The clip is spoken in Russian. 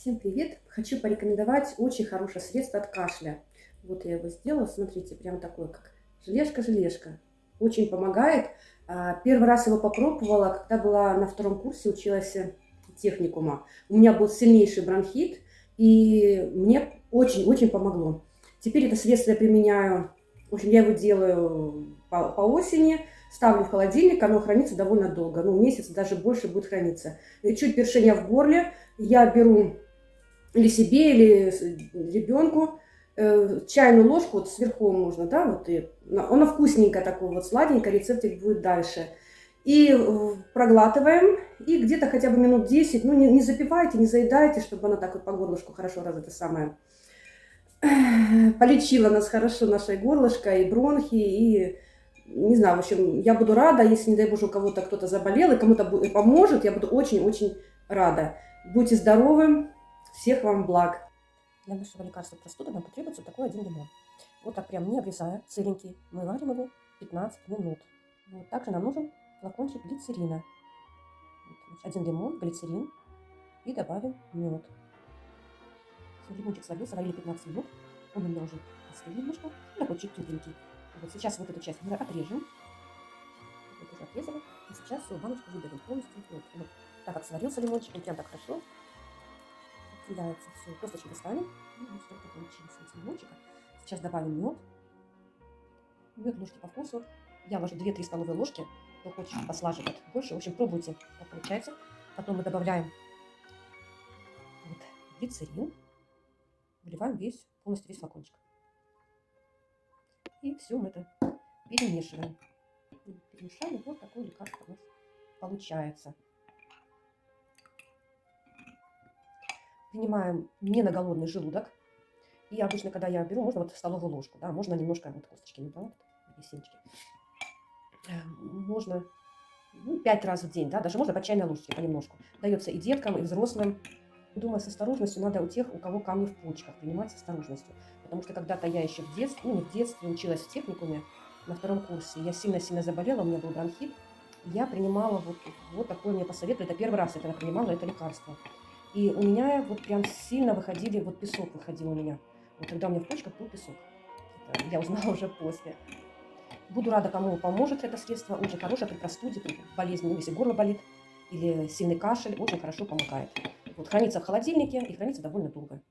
Всем привет! Хочу порекомендовать очень хорошее средство от кашля. Вот я его сделала, смотрите, прям такое, как желешка-желешка. Очень помогает. Первый раз его попробовала, когда была на втором курсе, училась техникума. У меня был сильнейший бронхит, и мне очень-очень помогло. Теперь это средство я применяю, в общем, я его делаю по осени, ставлю в холодильник, оно хранится довольно долго, ну, месяц, даже больше будет храниться. И чуть першение в горле, я беру или себе, или ребенку, чайную ложку, вот сверху можно, да, вот, и она вкусненькая такое, вот сладенькая, рецептик будет дальше. И проглатываем, и где-то хотя бы минут 10, ну, не запивайте, не заедайте, чтобы она так вот по горлышку хорошо раз это самое полечила нас хорошо, наше горлышко и бронхи, и не знаю, в общем, я буду рада, если, не дай боже, у кого-то кто-то заболел и кому-то поможет, я буду очень-очень рада. Будьте здоровы, всех вам благ. Для нашего лекарства от простуды нам потребуется вот такой 1 лимон. Вот так прям не обрезая, целенький, мы варим его 15 минут. Вот. Также нам нужен флакончик глицерина. Вот, 1 лимон, глицерин и добавим мед. Все, лимончик сварился, варили 15 минут. Он у меня уже остыл немножко, такой чуть тепленький. Вот сейчас вот эту часть мы отрежем. Вот уже отрезали. И сейчас всю баночку выдавим полностью. Вот. Так как сварился лимончик, он прям так хорошо отделяется. Все, косточки достанем. Ну, вот что-то получилось из лимончика. Сейчас добавим мед. Мед ложки по вкусу. Я ложу 2-3 столовые ложки. Кто хочет послаживать больше. В общем, пробуйте, как получается. Потом мы добавляем вот глицерин. Вливаем полностью весь флакончик. И все мы это перемешиваем. Перемешали, вот такое лекарство у нас получается. Принимаем не на голодный желудок. И обычно, когда я беру, можно вот столовую ложку, да, можно немножко вот косточки не брать, семечки. Можно 5 раз в день, да, даже можно по чайной ложечке понемножку. Дается и деткам, и взрослым. Думаю, с осторожностью надо у тех, у кого камни в почках, принимать с осторожностью. Потому что когда-то я еще в детстве, ну не в детстве, училась в техникуме на втором курсе, я сильно-сильно заболела, у меня был бронхит. Я принимала вот такое, мне посоветовали, это первый раз я тогда принимала это лекарство. И у меня вот прям сильно выходили, вот песок выходил у меня. Вот тогда у меня в почках был песок. Это я узнала уже после. Буду рада, кому поможет это средство. Очень хорошее при простуде, при болезни, если горло болит или сильный кашель, очень хорошо помогает. Вот, хранится в холодильнике и хранится довольно долго.